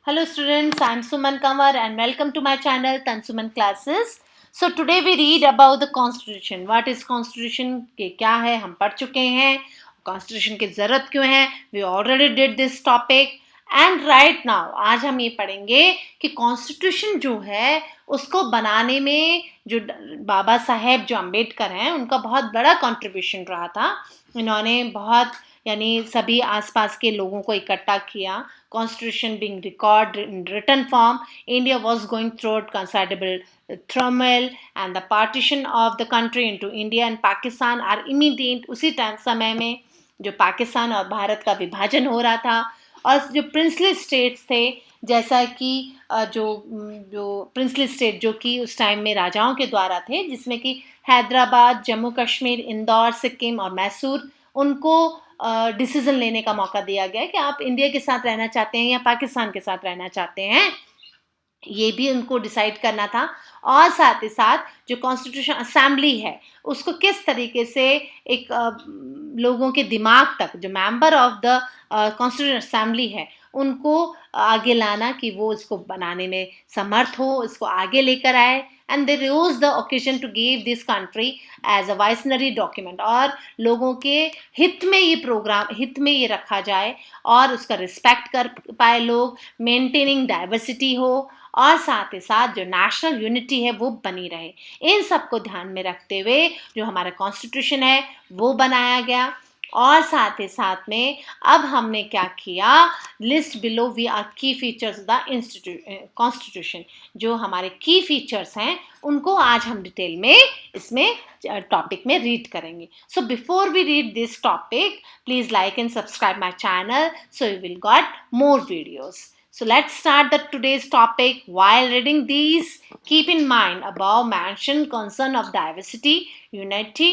Hello students, I am Suman Kamar and welcome to my channel Tansuman Classes. So today we read about the Constitution. What is Constitution? के क्या है हम पढ़ चुके हैं. Constitution की ज़रूरत क्यों है? We already did this topic. And right now आज हम ये पढ़ेंगे कि Constitution जो है उसको बनाने में जो बाबा साहेब जो अम्बेडकर हैं उनका बहुत बड़ा contribution रहा था. इन्होंने बहुत यानी सभी आसपास के लोगों को इकट्ठा किया. Constitution being recorded in written form, India was going through considerable turmoil and the partition of the country into India and Pakistan are immediate. उसी टाइम समय में जो पाकिस्तान और भारत का विभाजन हो रहा था और जो प्रिंसली स्टेट्स थे जैसा कि जो प्रिंसली स्टेट जो कि उस टाइम में राजाओं के द्वारा थे जिसमें कि हैदराबाद, जम्मू कश्मीर, इंदौर, सिक्किम और मैसूर, उनको डिसीजन लेने का मौका दिया गया कि आप इंडिया के साथ रहना चाहते हैं या पाकिस्तान के साथ रहना चाहते हैं, ये भी उनको डिसाइड करना था. और साथ ही साथ जो कॉन्स्टिट्यूशन असेंबली है उसको किस तरीके से एक लोगों के दिमाग तक जो member of the constitution assembly है उनको आगे लाना कि वो इसको बनाने में समर्थ हो, इसको आगे लेकर आए. And they use the occasion to give this country as a visionary document और लोगों के हित में ये प्रोग्राम हित में ये रखा जाए और उसका रिस्पेक्ट कर पाए लोग, मेंटेनिंग डाइवर्सिटी हो और साथ ही साथ जो नेशनल यूनिटी है वो बनी रहे. इन सब को ध्यान में रखते हुए जो हमारा कॉन्स्टिट्यूशन है वो बनाया गया. और साथ ही साथ में अब हमने क्या किया, लिस्ट बिलो वी आर की फीचर्स द कॉन्स्टिट्यूशन. जो हमारे की फीचर्स हैं उनको आज हम डिटेल में इसमें टॉपिक में रीड करेंगे. So before we read this topic please like and subscribe my channel so you will got more videos. So let's start today's topic. While reading these, keep in mind above mentioned concern of diversity, unity,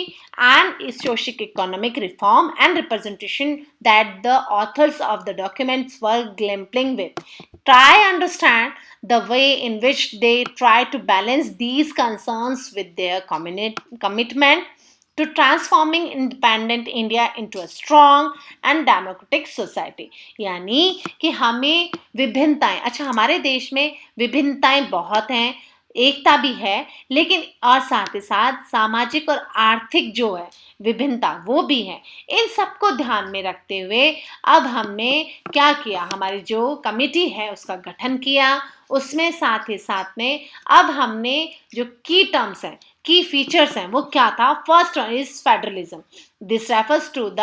and socio-economic reform and representation that the authors of the documents were grappling with. Try understand the way in which they try to balance these concerns with their commitment to transforming independent India into a strong and democratic society. यानी कि हमें विभिन्नताएं, अच्छा हमारे देश में विभिन्नताएं बहुत हैं, एकता भी है, लेकिन और साथ ही साथ सामाजिक और आर्थिक जो है विभिन्नता वो भी है. इन सबको ध्यान में रखते हुए अब हमने क्या किया, हमारी जो कमेटी है उसका गठन किया. उसमें साथ ही साथ में अब हमने जो की टर्म्स हैं, की फीचर्स हैं वो क्या था. First is federalism. This refers to the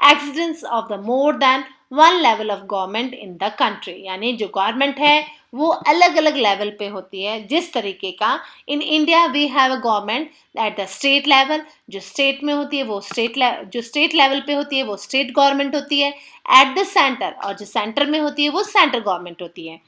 existence of the more than one level of government in the country. यानी जो गवर्नमेंट है वो अलग अलग लेवल पे होती है. जिस तरीके का in India we have a government at the state level, जो स्टेट में होती है वो जो स्टेट लेवल पे होती है वो स्टेट गवर्नमेंट होती है. एट द सेंटर, और जो सेंटर में होती है वो सेंट्रल गवर्नमेंट होती है.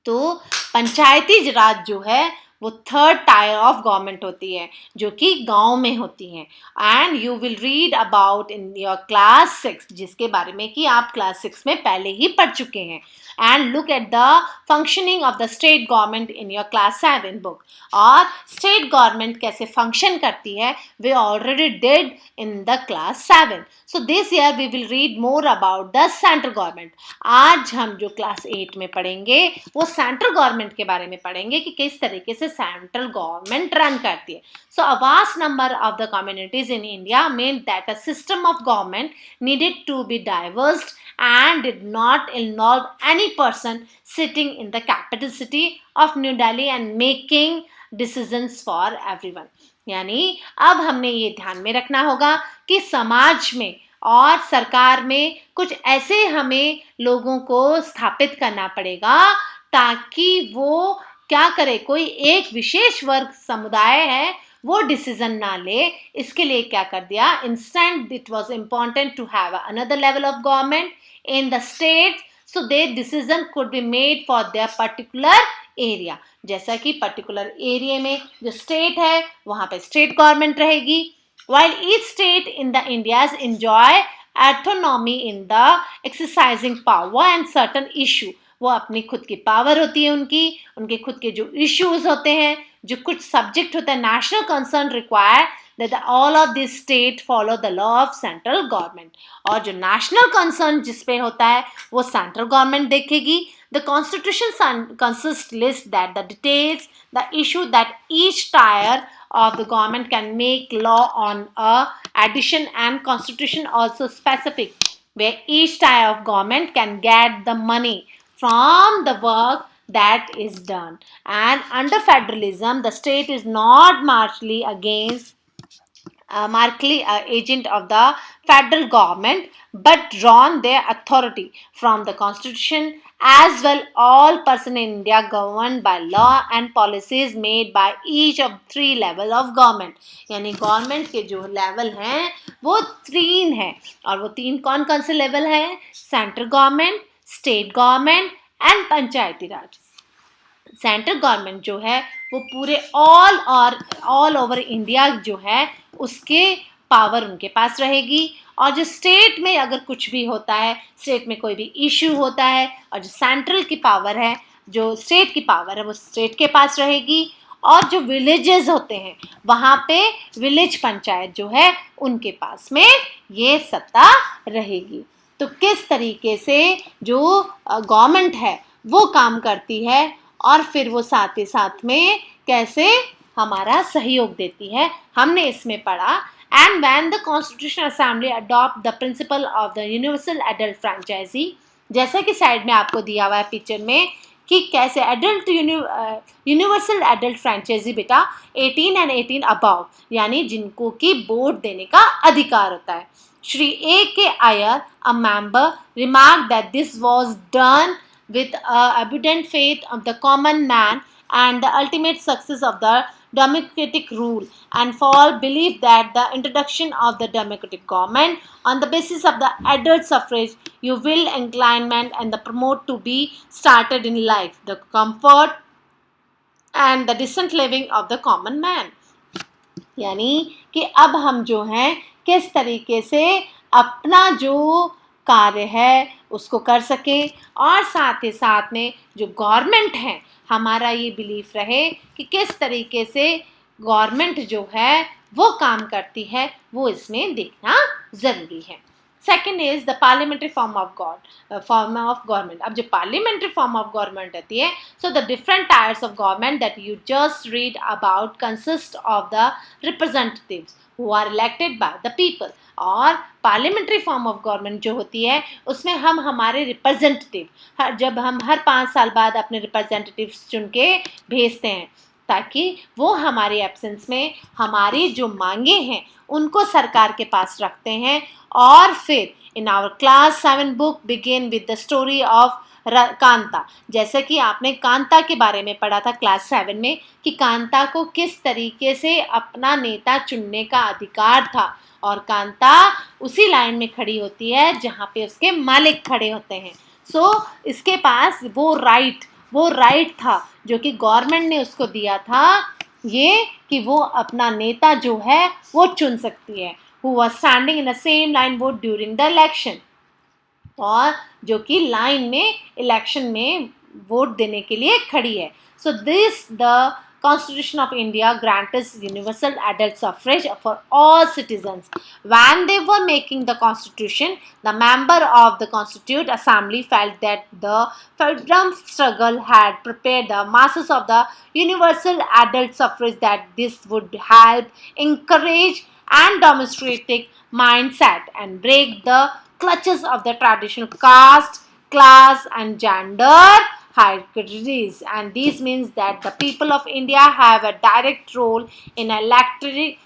तो पंचायती राज जो है वो थर्ड टायर ऑफ गवर्नमेंट होती है जो कि गांव में होती हैं. And you will read about in your class 6, जिसके बारे में कि आप क्लास 6 में पहले ही पढ़ चुके हैं. And look at the functioning of the state government in your class 7 book. और स्टेट गवर्नमेंट कैसे फंक्शन करती है वे already did in the class 7. So this year we will read more about the central government. आज हम जो class 8 में पढ़ेंगे वो सेंट्रल गवर्नमेंट के बारे में पढ़ेंगे कि किस तरीके से सेंट्रल गवर्नमेंट रन करती है. So a vast number of the communities in India meant that a system of government needed to be diverse and did not involve any person sitting in the capital city of New Delhi and making decisions for everyone. यानी अब हमने ये ध्यान में रखना होगा कि समाज में और सरकार में कुछ ऐसे हमें लोगों को स्थापित करना पड़ेगा ताकि वो क्या करे, कोई एक विशेष वर्ग समुदाय है वो डिसीजन ना ले. इसके लिए क्या कर दिया, instant it was important to have another level of government in the state so they decision could be made for their particular area. जैसा कि पर्टिकुलर एरिया में जो स्टेट है वहाँ पे स्टेट गवर्नमेंट रहेगी. while each state in the Indias enjoy autonomy in the exercising power and certain issue, वो अपनी खुद की पावर होती है, उनके खुद के जो इश्यूज होते हैं, जो कुछ सब्जेक्ट होता है, national concern require that all of this state follow the law of central government. और जो नेशनल कंसर्न जिस पे होता है वो सेंट्रल गवर्नमेंट देखेगी. The constitution consists list that the details the issue that each tier of the government can make law on a addition, and constitution also specific where each tier of government can get the money from the work that is done. And under federalism, the state is not markedly against markedly agent of the federal government, but drawn their authority from the constitution. As well, all person in India governed by law and policies made by each of three level of government. यानी government के जो level हैं वो तीन हैं, और वो तीन कौन कौन से लेवल हैं? Central government, state government and Panchayati Raj. Central government जो है वो पूरे ऑल ओवर इंडिया जो है उसके पावर उनके पास रहेगी, और जो स्टेट में अगर कुछ भी होता है, स्टेट में कोई भी इश्यू होता है, और जो सेंट्रल की पावर है, जो स्टेट की पावर है वो स्टेट के पास रहेगी, और जो विलेजेस होते हैं वहाँ पे विलेज पंचायत जो है उनके पास में ये सत्ता रहेगी। तो किस तरीके से जो गवर्नमेंट है वो काम करती है, और फिर वो साथ ही साथ में कैसे हमारा सहयोग देती है, हमने इसमें पढ़ा। And when the constitutional assembly adopt the principle of the universal adult franchise, जैसा कि साइड में आपको दिया हुआ है पिक्चर में कि कैसे एडल्ट यूनिवर्सल एडल्ट फ्रेंचाइजी बेटा 18 एंड 18 अबव, यानी जिनको की वोट देने का अधिकार होता है। Shri A.K. Iyer, a member, remarked that this was done with abundant faith of the common man and the ultimate success of the democratic rule, and for belief that the introduction of the democratic government on the basis of the adult suffrage, you will inclination and the promote to be started in life, the comfort and the decent living of the common man। यानी कि अब हम जो हैं किस तरीके से अपना जो कार्य है उसको कर सकें, और साथ ही साथ में जो गवर्नमेंट है हमारा ये बिलीफ रहे कि किस तरीके से गवर्नमेंट जो है वो काम करती है, वो इसमें देखना ज़रूरी है। Second is the parliamentary form of government. अब जो पार्लियामेंट्री फॉर्म ऑफ गवर्नमेंट रहती है, so the different tiers of government that you just read about consist of the representatives who are elected by the people. और parliamentary form of government जो होती है उसमें हम हमारे रिप्रेजेंटेटिव जब हम हर 5 साल बाद अपने रिप्रेजेंटेटिव्स चुन के भेजते हैं, ताकि वो हमारे एब्सेंस में हमारी जो मांगे हैं उनको सरकार के पास रखते हैं। और फिर in our class 7 book begin with the story of Kanta, जैसे कि आपने कांता के बारे में पढ़ा था क्लास 7 में कि कांता को किस तरीके से अपना नेता चुनने का अधिकार था, और कांता उसी लाइन में खड़ी होती है जहाँ पे उसके मालिक खड़े होते हैं। सो इसके पास वो राइट था जो कि गवर्नमेंट ने उसको दिया था, ये कि वो अपना नेता जो है वो चुन सकती है, who was standing in the same line vote during the election, और जो कि लाइन में इलेक्शन में वोट देने के लिए खड़ी है। So this the Constitution of India grants universal adult suffrage for all citizens. When they were making the Constitution, the member of the Constituent Assembly felt that the freedom struggle had prepared the masses of the universal adult suffrage, that this would help encourage and democratic mindset and break the clutches of the traditional caste, class and gender hierarchies. And this means that the people of India have a direct role in electing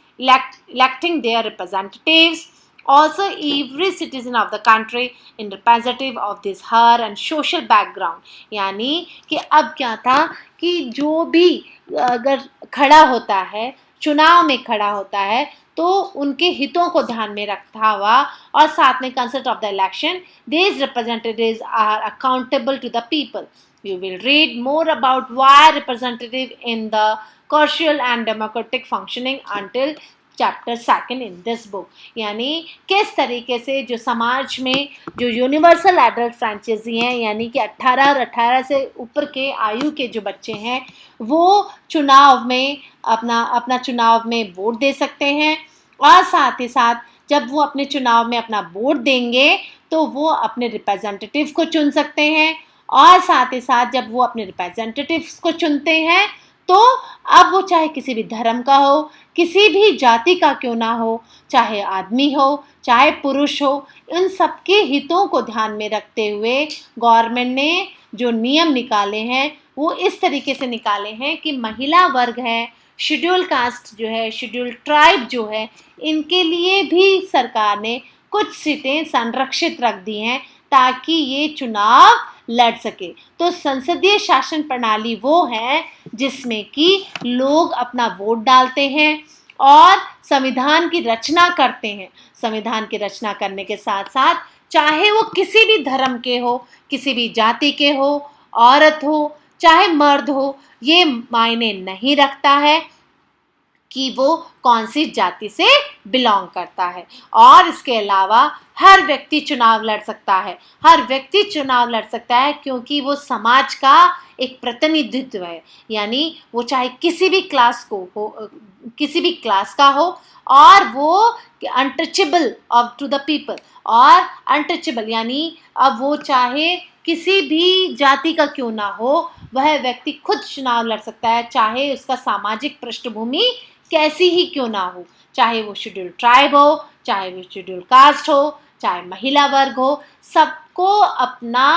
their representatives. Also, every citizen of the country in representative of this her and social background, यानी कि अब क्या था कि जो भी अगर खड़ा होता है, चुनाव में खड़ा होता है, तो उनके हितों को ध्यान में रखता हुआ और साथ में consult of the election, these representatives are accountable to the people. You will read more about why representative in the crucial and democratic functioning until chapter 2 in this book. यानी किस तरीके से जो समाज में जो यूनिवर्सल एडल्ट फ्रेंचाइजी हैं, यानी कि 18 और 18 से ऊपर के आयु के जो बच्चे हैं वो चुनाव में अपना चुनाव में वोट दे सकते हैं, और साथ ही साथ जब वो अपने चुनाव में अपना वोट देंगे तो वो अपने रिप्रेजेंटेटिव को चुन सकते हैं, और साथ ही साथ जब वो अपने रिप्रेजेंटेटिव्स को चुनते हैं तो अब वो चाहे किसी भी धर्म का हो, किसी भी जाति का क्यों ना हो, चाहे आदमी हो, चाहे पुरुष हो, इन सबके हितों को ध्यान में रखते हुए गवर्नमेंट ने जो नियम निकाले हैं वो इस तरीके से निकाले हैं कि महिला वर्ग है, शेड्यूल कास्ट जो है, शेड्यूल ट्राइब जो है, इनके लिए भी सरकार ने कुछ सीटें संरक्षित रख दी हैं ताकि ये चुनाव लड़ सके। तो संसदीय शासन प्रणाली वो है जिसमें कि लोग अपना वोट डालते हैं और संविधान की रचना करते हैं। संविधान की रचना करने के साथ साथ चाहे वो किसी भी धर्म के हो, किसी भी जाति के हो, औरत हो, चाहे मर्द हो, ये मायने नहीं रखता है कि वो कौन सी जाति से बिलोंग करता है। और इसके अलावा हर व्यक्ति चुनाव लड़ सकता है, हर व्यक्ति चुनाव लड़ सकता है क्योंकि वो समाज का एक प्रतिनिधित्व है। यानी वो चाहे किसी भी क्लास को हो, किसी भी क्लास का हो, और वो untouchable of to the people, और अनटचेबल यानी अब वो चाहे किसी भी जाति का क्यों ना हो, वह व्यक्ति खुद चुनाव लड़ सकता है, चाहे उसका सामाजिक पृष्ठभूमि कैसी ही क्यों ना हो, चाहे वो शेड्यूल ट्राइब हो, चाहे वो शेड्यूल कास्ट हो, चाहे महिला वर्ग हो, सबको अपना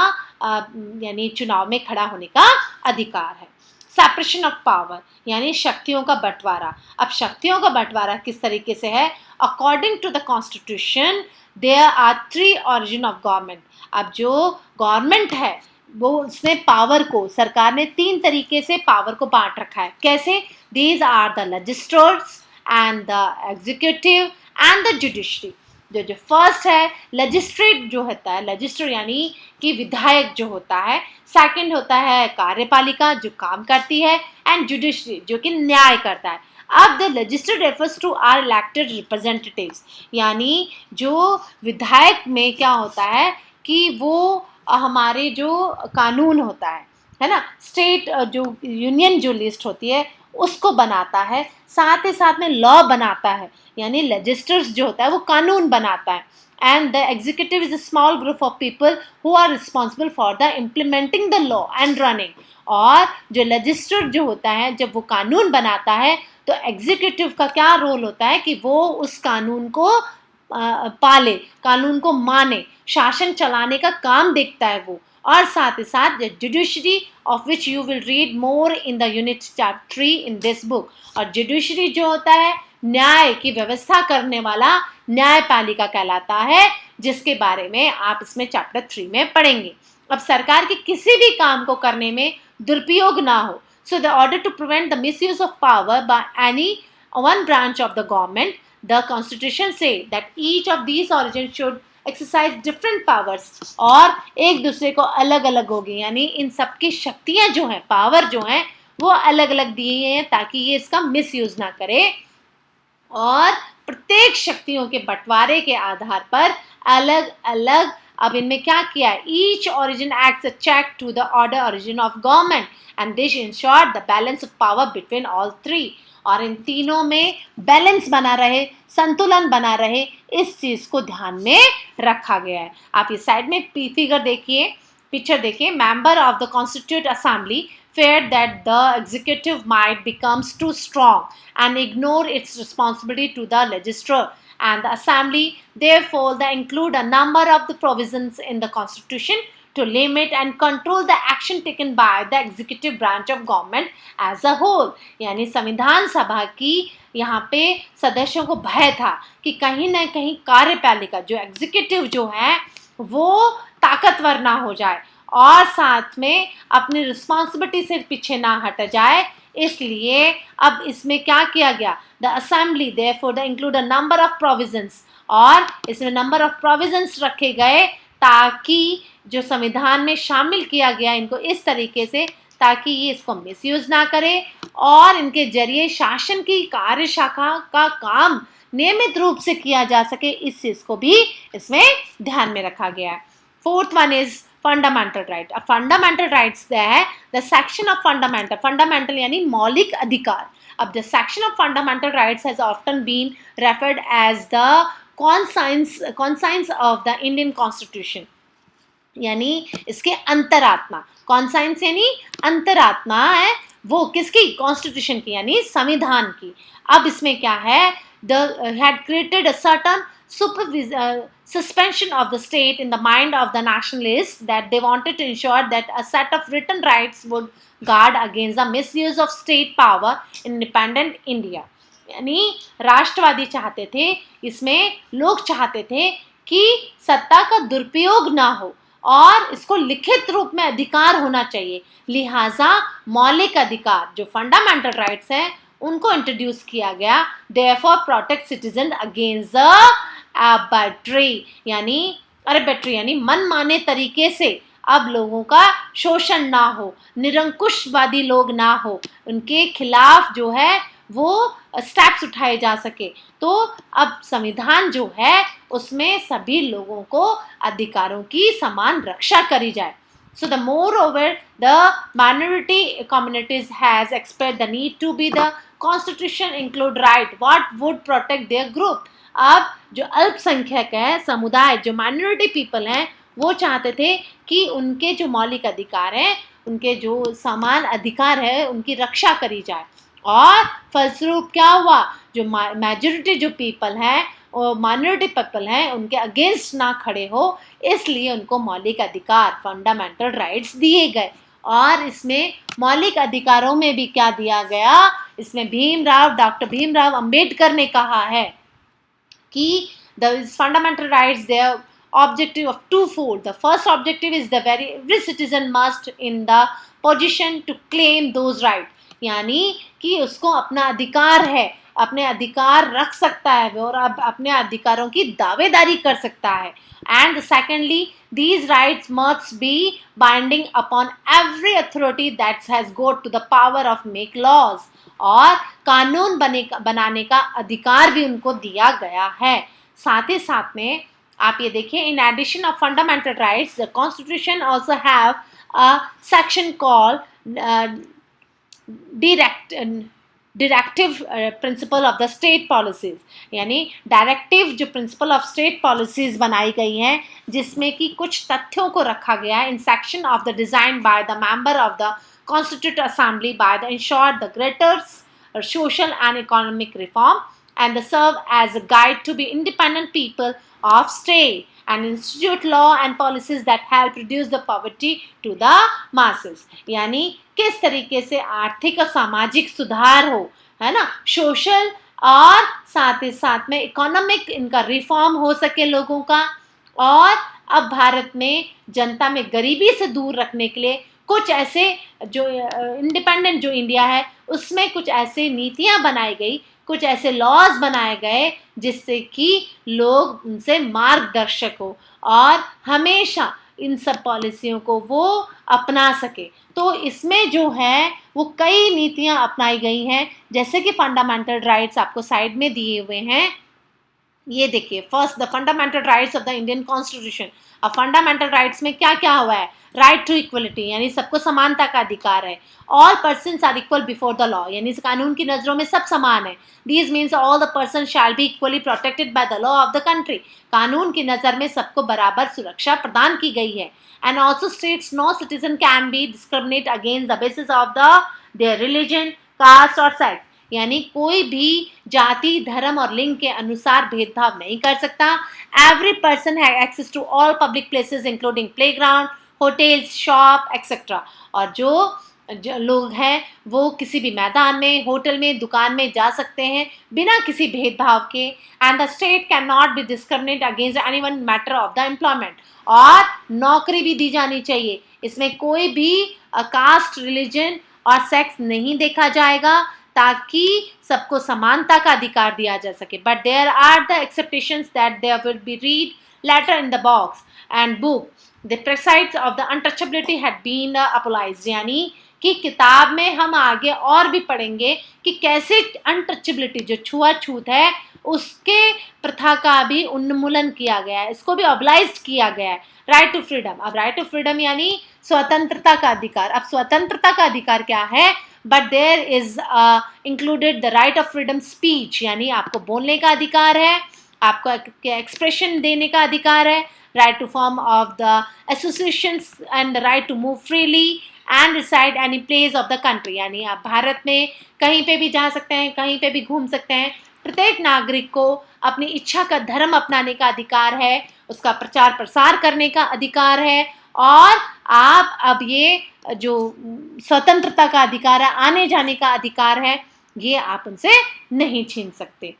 यानी चुनाव में खड़ा होने का अधिकार है। सेपरेशन ऑफ पावर यानी शक्तियों का बंटवारा। अब शक्तियों का बंटवारा किस तरीके से है? According to the constitution there are 3 origin of government. अब जो गवर्नमेंट है वो उसने पावर को, सरकार ने 3 तरीके से पावर को बांट रखा है। कैसे? These are the legislators and the executive and the judiciary. जो फर्स्ट है लेजिस्ट्रेट जो होता है, लेजिस्लेटर यानी कि विधायक जो होता है, सेकंड होता है कार्यपालिका जो काम करती है, एंड जुडिशरी जो कि न्याय करता है। अब the legislator refers to our elected representatives, यानी जो विधायक में क्या होता है कि वो हमारे जो कानून होता है ना, स्टेट जो यूनियन जो लिस्ट होती है उसको बनाता है, साथ ही साथ में लॉ बनाता है, यानी लेजिस्लेटर्स जो होता है वो कानून बनाता है। And the executive is a small group of people who are responsible for the implementing the law and running. और जो लेजिस्लेटर जो होता है जब वो कानून बनाता है तो एग्जीक्यूटिव का क्या रोल होता है कि वो उस कानून को पाले, कानून को माने, शासन चलाने का काम देखता है वो। और साथ ही साथ the judiciary of which you will read more in the unit chapter 3 in this book. और जुडिशरी जो होता है न्याय की व्यवस्था करने वाला न्यायपालिका कहलाता है, जिसके बारे में आप इसमें चैप्टर 3 में पढ़ेंगे। अब सरकार के किसी भी काम को करने में दुरुपयोग ना हो, so the order to prevent the misuse of power by any one branch of the government, the constitution say that each of these origins should exercise different powers। और एक दूसरे को अलग अलग होगी, यानी इन सबकी शक्तियां जो हैं, पावर जो हैं, वो अलग अलग दी हैं ताकि ये इसका मिसयूज ना करे। और प्रत्येक शक्तियों के बंटवारे के आधार पर अलग अलग अब इनमें क्या किया है, each origin acts a check to the order origin of government and this ensure the balance of power between all 3। और इन तीनों में बैलेंस बना रहे, संतुलन बना रहे, इस चीज को ध्यान में रखा गया है। आप इस साइड में फिगर देखिए, पिक्चर देखिए। Member of the constitute assembly feared that the executive might becomes too strong and ignore its responsibility to the legislature and the assembly. Therefore, they include a number of the provisions in the constitution to limit and control the action taken by the executive branch of government as a whole। यानी संविधान सभा की यहाँ पे सदस्यों को भय था कि कहीं ना कहीं कार्यपालिका जो एग्जीक्यूटिव जो है वो ताकतवर ना हो जाए और साथ में अपनी रिस्पॉन्सिबिलिटी से पीछे ना हट जाए। इसलिए अब इसमें क्या किया गया, the assembly therefore the include a number of provisions, और इसमें नंबर ऑफ प्रोविजंस रखे गए ताकि जो संविधान में शामिल किया गया इनको इस तरीके से ताकि ये इसको मिसयूज ना करे और इनके जरिए शासन की कार्यशाखा का काम नियमित रूप से किया जा सके, इस चीज को भी इसमें ध्यान में रखा गया है। Fourth one is fundamental right. अब फंडामेंटल राइट्स है the section of fundamental, fundamental यानी मौलिक अधिकार। अब the section of fundamental rights has often been referred as the conscience of the Indian Constitution। यानी इसके अंतरात्मा, कॉन्साइंस यानी अंतरात्मा है वो किसकी, कॉन्स्टिट्यूशन की यानी संविधान की। अब इसमें क्या है, the had created a certain suspension of the state in the mind of the nationalists, that they wanted to ensure that a set of written rights would guard against the misuse of state power in independent India। यानी राष्ट्रवादी चाहते थे, इसमें लोग चाहते थे कि सत्ता का दुरुपयोग ना हो और इसको लिखित रूप में अधिकार होना चाहिए, लिहाजा मौलिक अधिकार जो फंडामेंटल राइट्स हैं उनको इंट्रोड्यूस किया गया। Therefore protect citizen against the arbitrary यानी मनमाने तरीके से अब लोगों का शोषण ना हो, निरंकुशवादी लोग ना हो, उनके खिलाफ जो है वो स्टेप्स उठाए जा सके। तो अब संविधान जो है उसमें सभी लोगों को अधिकारों की समान रक्षा करी जाए। So the moreover, the minority communities has expressed the need to be the constitution include right what would protect their group। अब जो अल्पसंख्यक है समुदाय, जो माइनॉरिटी पीपल हैं, वो चाहते थे कि उनके जो मौलिक अधिकार हैं, उनके जो समान अधिकार है, उनकी रक्षा करी जाए। और फलस्वरूप क्या हुआ, जो मेजोरिटी जो पीपल हैं और माइनॉरिटी पीपल हैं उनके अगेंस्ट ना खड़े हो, इसलिए उनको मौलिक अधिकार फंडामेंटल राइट्स दिए गए। और इसमें मौलिक अधिकारों में भी क्या दिया गया, इसमें डॉक्टर भीमराव अंबेडकर ने कहा है कि the fundamental rights, their objective of twofold. The first objective is every citizen must in the position to claim those rights, यानी कि उसको अपना अधिकार है, अपने अधिकार रख सकता है और अब अपने अधिकारों की दावेदारी कर सकता है। And secondly, these rights must be binding upon every authority that has got to the power of make laws, और कानून बनाने का अधिकार भी उनको दिया गया है। साथ ही साथ में आप ये देखिए, in addition of fundamental rights the constitution also have a section called directive principle of the state policies, यानी डायरेक्टिव जो प्रिंसिपल ऑफ स्टेट पॉलिसीज बनाई गई हैं, जिसमें कि कुछ तथ्यों को रखा गया है in section of the design by the member of the Constituent Assembly by the ensure the greater social and economic reform and serve as a guide to be independent people of state and institute law and policies that help reduce the poverty to the masses। यानी किस तरीके से आर्थिक और सामाजिक सुधार हो, है ना, सोशल और साथ ही साथ में इकोनॉमिक इनका रिफॉर्म हो सके लोगों का। और अब भारत में जनता में गरीबी से दूर रखने के लिए कुछ ऐसे जो इंडिपेंडेंट जो इंडिया है उसमें कुछ ऐसे नीतियां बनाई गई, कुछ ऐसे लॉज बनाए गए जिससे कि लोग उनसे मार्गदर्शक हो और हमेशा इन सब पॉलिसियों को वो अपना सके। तो इसमें जो है वो कई नीतियां अपनाई गई हैं, जैसे कि फंडामेंटल राइट्स आपको साइड में दिए हुए हैं। ये देखिए, first the fundamental rights of the Indian constitution. अब फंडामेंटल राइट्स में क्या क्या हुआ है, राइट टू इक्वलिटी यानी सबको समानता का अधिकार है। All persons are equal before the law यानी कानून की नज़रों में सब समान है। These means all the person shall be equally protected by the law of the country, कानून की नज़र में सबको बराबर सुरक्षा प्रदान की गई है। And also states no citizen can be discriminate against the basis of the their religion, caste और सेक्स, यानी कोई भी जाति, धर्म और लिंग के अनुसार भेदभाव नहीं कर सकता। Every person have access to all public places including playground, hotels, shop etcetera. और जो लोग हैं वो किसी भी मैदान में, होटल में, दुकान में जा सकते हैं बिना किसी भेदभाव के। And the state can not be discriminate against anyone matter of the employment, और नौकरी भी दी जानी चाहिए, इसमें कोई भी कास्ट, रिलीजन और सेक्स नहीं देखा जाएगा ताकि सबको समानता का अधिकार दिया जा सके। But there are the expectations that there will be read later in the box and book the presides of the untouchability had been abolished, यानी कि किताब में हम आगे और भी पढ़ेंगे कि कैसे अनटचेबिलिटी जो छुआछूत है उसके प्रथा का भी उन्मूलन किया गया है, इसको भी अबलाइज किया गया है। राइट टू फ्रीडम, अब राइट टू फ्रीडम यानी स्वतंत्रता का अधिकार। अब स्वतंत्रता का अधिकार क्या है, but there is included the right of freedom speech, यानी आपको बोलने का अधिकार है, आपको एक्सप्रेशन देने का अधिकार है, right to form of the associations and the right to move freely and reside any place of the country। यानी आप भारत में कहीं पे भी जा सकते हैं, कहीं पे भी घूम सकते हैं। प्रत्येक नागरिक को अपनी इच्छा का धर्म अपनाने का अधिकार है, उसका प्रचार प्रसार करने का अधिकार है, और आप अब ये जो स्वतंत्रता का अधिकार है, आने जाने का अधिकार है, ये आप उनसे नहीं छीन सकते।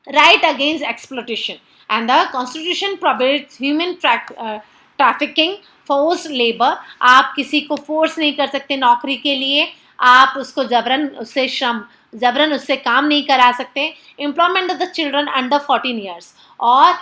Right against exploitation and the constitution prohibits human trafficking, force labour. आप किसी को फोर्स नहीं कर सकते नौकरी के लिए, आप उसको जबरन उससे काम नहीं करा सकते। Employment of the children under 14 years, और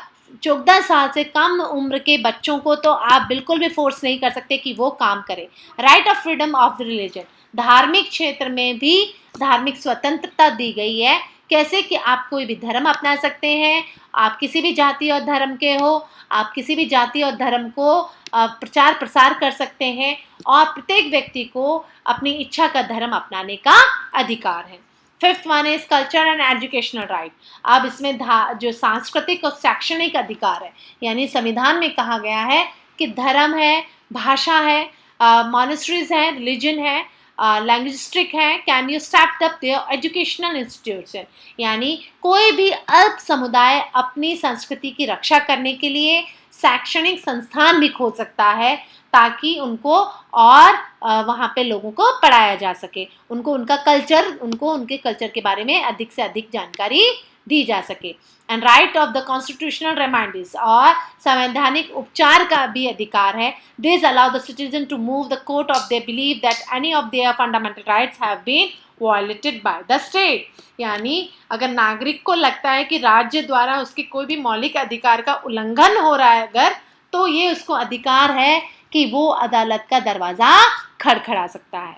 14 साल से कम उम्र के बच्चों को तो आप बिल्कुल भी फोर्स नहीं कर सकते कि वो काम करें। Right of freedom of the religion, धार्मिक क्षेत्र में भी धार्मिक स्वतंत्रता दी गई है। कैसे कि आप कोई भी धर्म अपना सकते हैं, आप किसी भी जाति और धर्म के हो, आप किसी भी जाति और धर्म को प्रचार प्रसार कर सकते हैं, और प्रत्येक व्यक्ति को अपनी इच्छा का धर्म अपनाने का अधिकार है। Fifth one is culture and educational right. अब इसमें जो सांस्कृतिक और शैक्षणिक अधिकार है, यानी संविधान में कहा गया है कि धर्म है, भाषा है, मॉनेस्ट्रीज है, रिलीजन है, लैंग्विस्टिक है, can you start up there educational institution. यानी कोई भी अल्प समुदाय अपनी संस्कृति की रक्षा करने के लिए शैक्षणिक संस्थान भी खोल सकता है, ताकि उनको और वहाँ पे लोगों को पढ़ाया जा सके, उनको उनके कल्चर के बारे में अधिक से अधिक जानकारी दी जा सके। And right of the constitutional reminders, और संवैधानिक उपचार का भी अधिकार है। This allow the citizen to move the court of their believe that any of their fundamental rights have been violated by the state. यानी अगर नागरिक को लगता है कि राज्य द्वारा उसके कोई भी मौलिक अधिकार का उल्लंघन हो रहा है अगर, तो ये उसको अधिकार है कि वो अदालत का दरवाजा खड़खड़ा सकता है।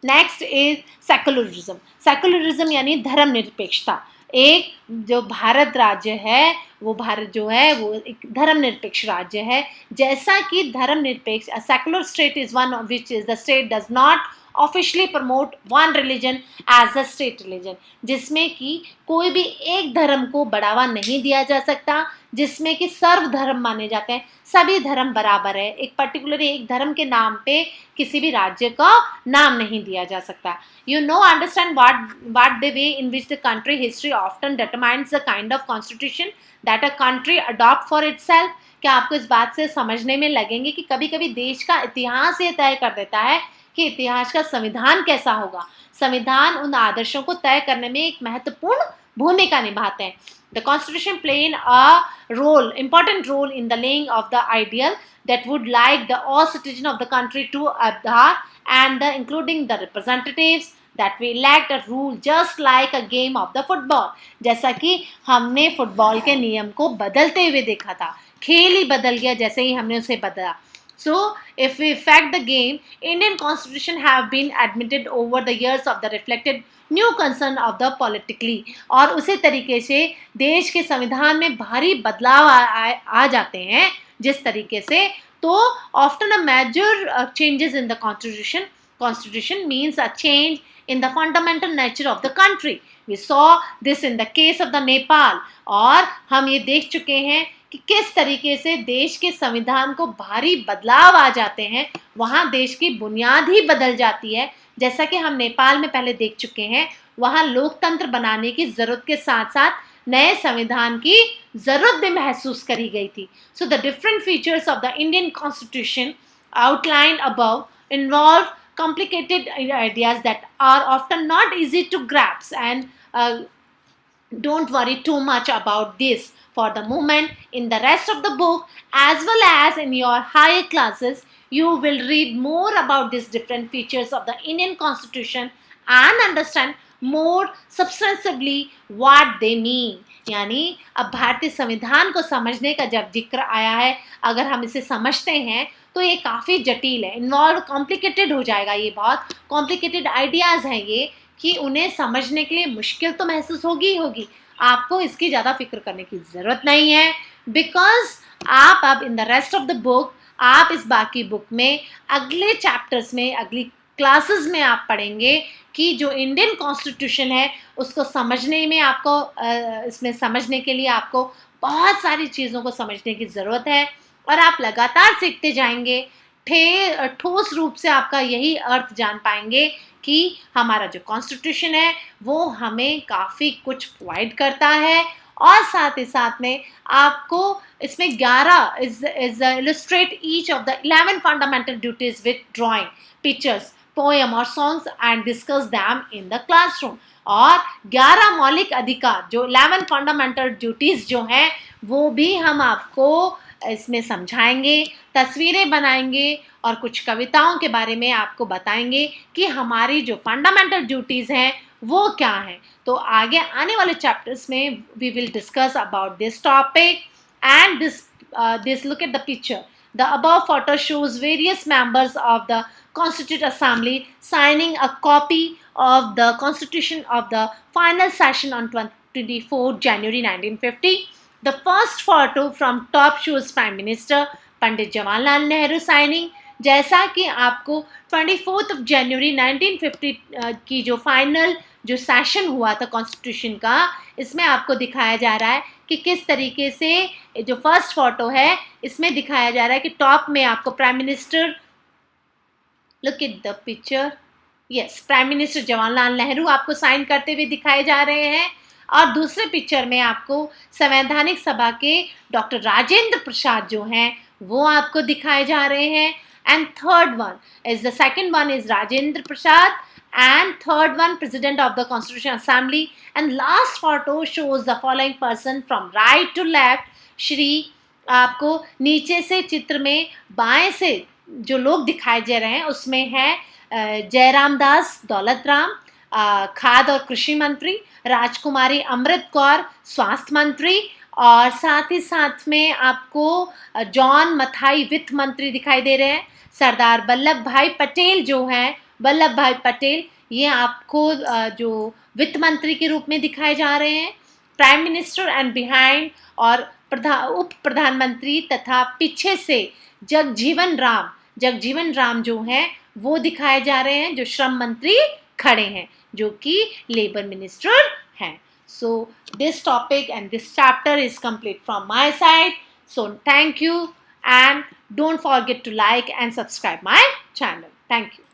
Next is secularism. सेकुलरिज्म यानी धर्मनिरपेक्षता। एक जो भारत राज्य है, वो भारत जो है वो एक धर्मनिरपेक्ष राज्य है। जैसा कि धर्मनिरपेक्ष, secular state is one which is the state does not officially promote one religion as a state religion, जिसमें कि कोई भी एक धर्म को बढ़ावा नहीं दिया जा सकता, जिसमें कि सर्व धर्म माने जाते हैं, सभी धर्म बराबर है। एक पर्टिकुलर एक धर्म के नाम पे किसी भी राज्य का नाम नहीं दिया जा सकता। You know, understand what the way in which the country history often determines the kind of constitution that a country adopt for itself। क्या आपको इस बात से समझने में लगेंगे कि कभी कभी देश का इतिहास ये तय कर देता है कि इतिहास का संविधान कैसा होगा। संविधान उन आदर्शों को तय करने में एक महत्वपूर्ण भूमिका निभाते हैं। The Constitution playing a important role in the laying of the ideal that would like the all citizens of the country to adhere, and including the representatives that we elect a rule just like a game of the football। जैसा कि हमने football के नियम को बदलते हुए देखा था, खेल ही बदल गया जैसे ही हमने उसे बदला। So, if we fact the game, Indian Constitution have been admitted over the years of the reflected new concern of the politically, और उसी तरीके से देश के संविधान में भारी बदलाव आ जाते हैं जिस तरीके से। तो often a major changes in the constitution means a change in the fundamental nature of the country. We saw this in the case of the Nepal, और हम ये देख चुके हैं कि किस तरीके से देश के संविधान को भारी बदलाव आ जाते हैं, वहाँ देश की बुनियाद ही बदल जाती है। जैसा कि हम नेपाल में पहले देख चुके हैं, वहाँ लोकतंत्र बनाने की ज़रूरत के साथ साथ नए संविधान की ज़रूरत भी महसूस करी गई थी। सो the different features of the Indian constitution outlined above involve complicated ideas that are often not easy to grasp, and don't worry too much about this for the moment. In the rest of the book, as well as in your higher classes, you will read more about these different features of the Indian Constitution and understand more substantively what they mean। यानी अब भारतीय संविधान को समझने का जब जिक्र आया है, अगर हम इसे समझते हैं तो ये काफ़ी जटिल है, इन्वॉल्व कॉम्प्लिकेटेड हो जाएगा। ये बहुत कॉम्प्लिकेटेड आइडियाज़ हैं ये, कि उन्हें समझने के लिए मुश्किल तो महसूस होगी ही होगी। आपको इसकी ज़्यादा फिक्र करने की ज़रूरत नहीं है, बिकॉज आप अब in the rest of the book, आप इस बाकी बुक में अगले चैप्टर्स में, अगली क्लासेस में आप पढ़ेंगे कि जो इंडियन कॉन्स्टिट्यूशन है उसको समझने में आपको इसमें समझने के लिए आपको बहुत सारी चीज़ों को समझने की ज़रूरत है और आप लगातार सीखते जाएंगे। ठोस रूप से आपका यही अर्थ जान पाएंगे कि हमारा जो कॉन्स्टिट्यूशन है वो हमें काफ़ी कुछ प्रोवाइड करता है और साथ ही साथ में आपको इसमें 11 is illustrate each of the 11 fundamental duties with drawing, pictures, poem और songs and discuss them in the classroom. और 11 मौलिक अधिकार जो 11 फंडामेंटल ड्यूटीज जो हैं वो भी हम आपको इसमें समझाएंगे, तस्वीरें बनाएंगे और कुछ कविताओं के बारे में आपको बताएंगे कि हमारी जो फंडामेंटल ड्यूटीज़ हैं वो क्या हैं। तो आगे आने वाले चैप्टर्स में we will discuss about this topic and this look at the picture. The above photo shows various members of the Constituent Assembly signing a copy of the Constitution of the final session on 24 January 1950. The first photo from top shows Prime Minister Pandit Jawaharlal Nehru signing। जैसा कि आपको 24 जनवरी 1950 की जो final जो session हुआ था constitution का, इसमें आपको दिखाया जा रहा है कि किस तरीके से जो फर्स्ट फोटो है इसमें दिखाया जा रहा है कि टॉप में आपको prime minister, look at the picture, yes, prime minister Jawaharlal Nehru आपको साइन करते हुए दिखाए जा रहे हैं और दूसरे पिक्चर में आपको संवैधानिक सभा के डॉक्टर राजेंद्र प्रसाद जो हैं वो आपको दिखाए जा रहे हैं। And third one is the second one is Rajendra Prasad and third one president of the Constitution Assembly, and last photo shows the following person from right to left। Shri आपको नीचे से चित्र में बाएं से जो लोग दिखाए जा रहे हैं उसमें है जयराम दास दौलत राम, खाद्य और कृषि मंत्री, राजकुमारी अमृत कौर स्वास्थ्य मंत्री, और साथ ही साथ में आपको जॉन मथाई वित्त मंत्री दिखाई दे रहे हैं। सरदार वल्लभ भाई पटेल जो हैं, वल्लभ भाई पटेल, ये आपको जो वित्त मंत्री के रूप में दिखाए जा रहे हैं। प्राइम मिनिस्टर एंड बिहाइंड और उप प्रधानमंत्री तथा पीछे से जगजीवन राम जो हैं वो दिखाए जा रहे हैं, जो श्रम मंत्री खड़े हैं जो कि लेबर मिनिस्टर हैं। So this topic and this chapter is complete from my side. So thank you and don't forget to like and subscribe my channel. Thank you.